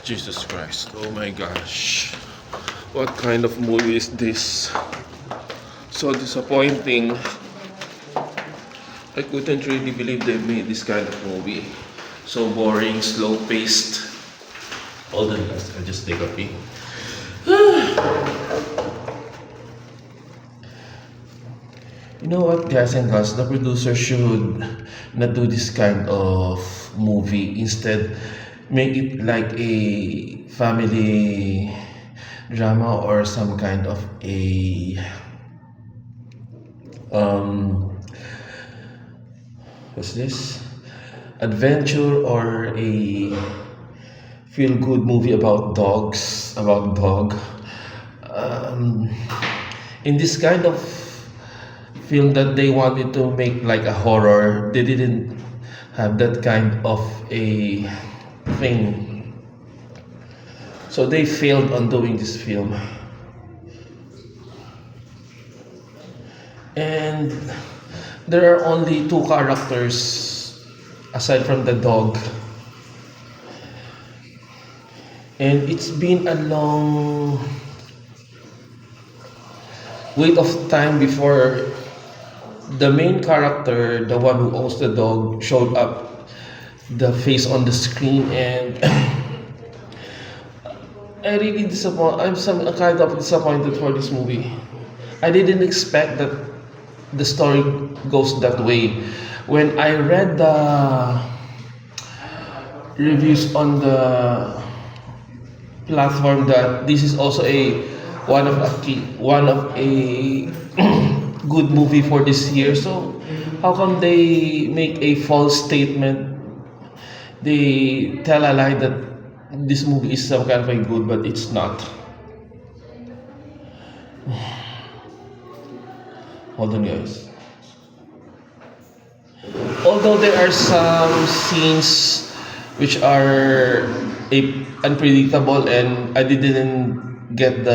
Jesus Christ. Oh my gosh. What kind of movie is this? So disappointing. I couldn't really believe they made this kind of movie. So boring, slow paced. Hold on guys, I'll just take a pee. You know what, guys and girls, the producer should not do this kind of movie. Instead, make it like a family drama or some kind of a what's this? Adventure or a feel good movie about dogs, about dog. In this kind of film that they wanted to make like a horror, they didn't have that kind of a thing. So they failed on doing this film. And there are only two characters aside from the dog. And it's been a long wait of time before the main character, the one who owns the dog, showed up the face on the screen. And I really I'm some kind of disappointed for this movie. I didn't expect that the story goes that way. When I read the reviews on the platform that this is also a one of a good movie for this year, so how come they make a false statement? They tell a lie that this movie is some kind of a good, but it's not. Hold on, guys. Although there are some scenes which are unpredictable, and I didn't get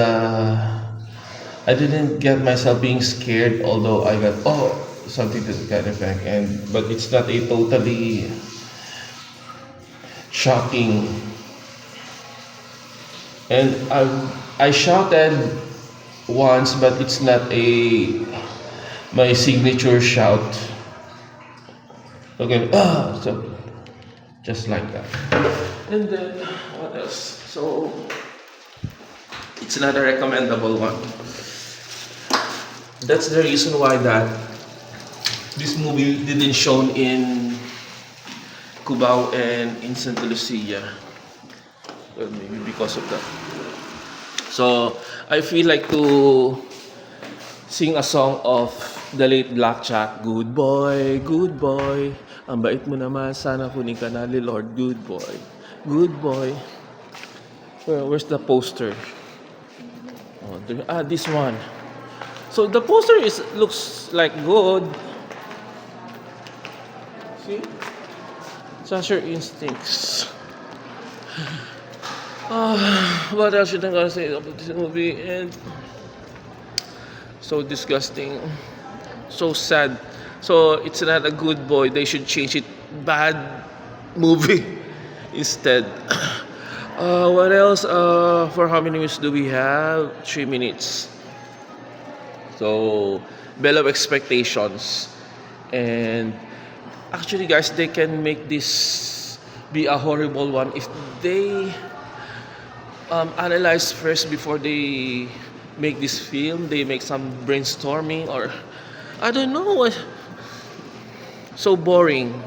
myself being scared. Although I got something to that kind of effect, but it's not a totally shocking. And I shouted once, but it's not my signature shout. Okay, so just like that. And then what else? So it's not a recommendable one. That's the reason why that this movie didn't shown in Cubao and in Santa Lucia. Well, maybe because of that. So I feel like to sing a song of the late Black Jack. Good boy, good boy. Ang bait mo naman, sana kunin ka na ni Lord. Good boy, good boy. Where's the poster? This one. So the poster looks like good. See? Trust your instincts. What else should I gotta say about this movie? And so disgusting, so sad. So it's not a good boy. They should change it. Bad movie instead. What else? For how many minutes do we have? 3 minutes. So below expectations. And actually, guys, they can make this be a horrible one if they analyze first before they make this film. They make some brainstorming, or I don't know. So boring.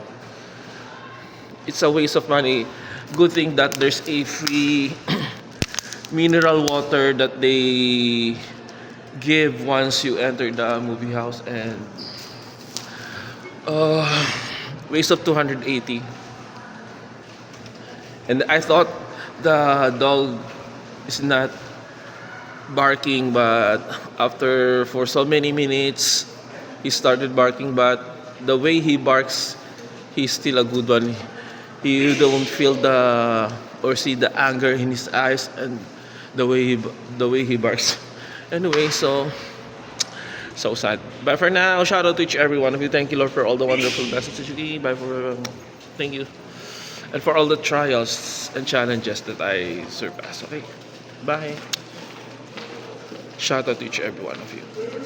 It's a waste of money. Good thing that there's a free mineral water that they give once you enter the movie house, and waste of 280. And I thought the dog is not barking, but for so many minutes he started barking. But the way he barks, he's still a good one. You don't feel or see the anger in his eyes, and the way he barks. Anyway, so sad. Bye for now. Shout out to each every one of you. Thank you, Lord, for all the wonderful blessings that you give. Bye for thank you. and for all the trials and challenges that I surpassed. Okay, bye. Shout out to each every one of you.